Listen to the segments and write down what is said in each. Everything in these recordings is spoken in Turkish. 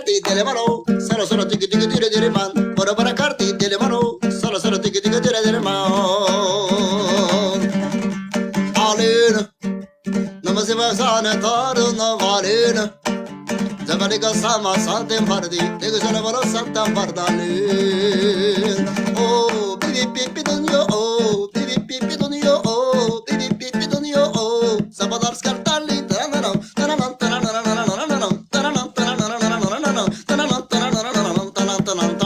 carti delle mano, solo solo tiki tiki tiri tiri man, para carti delle mano, solo solo tiki tiki tiri tiri man. Alena, non si va sana taro no valena. Zabaliga sama santem pardi, digo sana valo santem pardale. Oh, bibi bibi dunyo, oh, bibi bibi dunyo, oh, bibi bibi dunyo, oh. Sabadar skartali, tananam, tananam, tananam, tananam, tananam, tananam, tananam, tananam, tananam.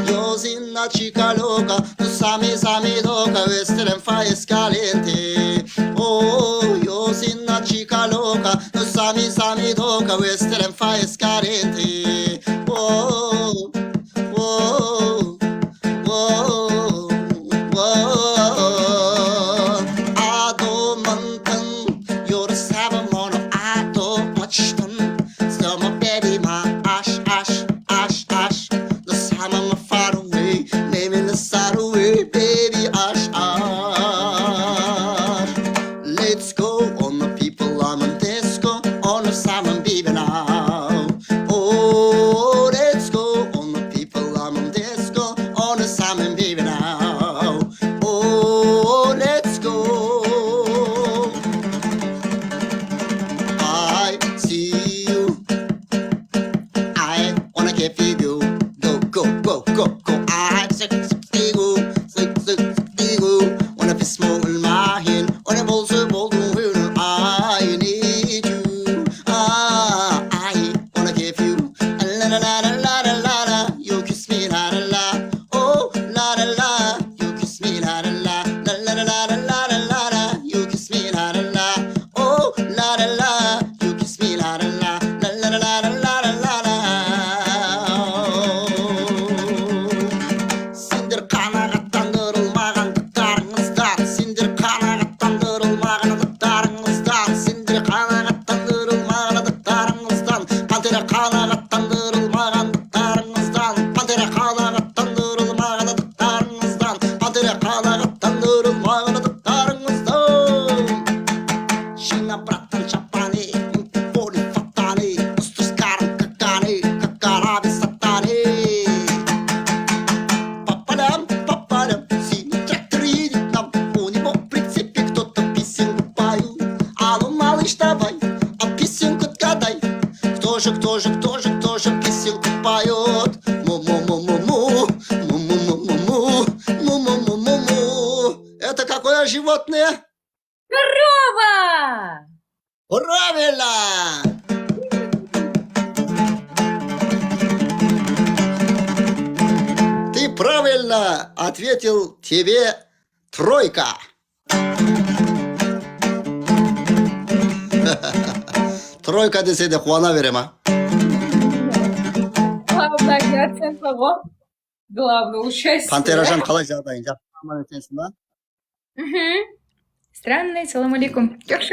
Yo sinna chica loca, tu sami loca, vestere fai scalente. Oh, io sinna chica loca, tu sami loca, vestere fai scalente. Oh, oh, oh, oh. Ado mantan, you're seven mono, ado machtan. Summer baby, my ash, ash, ash, ash. The summer my far away, naming the side away, baby, ash, ash. Let's go on the people, I'm on disco, on the salmon baby now. Oh, let's go on the people, I'm on disco, on the salmon baby now. Oh, let's go. I see you, I wanna give you, go, go, go, go, go. I sick, wanna be small in my hand, wanna bold so bold, I need you. I wanna give you a la la la la la la la. You kiss me la la la, oh la la la. You kiss me la la la la la la la la la la. You kiss me la la la, oh la la la. You kiss me la la la la la la la la la la. Sindir kanagattandırılmağandıklarınızdan, sindir kanagattandırılmağandıklarınızdan, sindir kanagattandırılmağandıklarınızdan, pantera kanagattandırılmağandıklarınızdan, pantera kanagattandırılmağandıklarınızdan, pantera kanagattandırılmağandıklarınızdan. Şina bratan çapani, poli fatani, ustus karın kakani, kakarabi satani. Попадам, попадам, синий трактор едет там, у него в прицепе кто-то песенку поет. А ну, малыш, давай, а песенку отгадай. Кто же песенку поет? Му-му-му-му-му, му-му-му-му-му, му-му-му-му-му. Это какое животное? Корова! Правильно! Ты правильно ответил, тебе тройка. Тройка десе de Juan'a verem ha. Главное, оценка кого? Главное, участие. Panterajan kalay жағдайын жақсы аман өтесің ба? Странный, салам алейкум.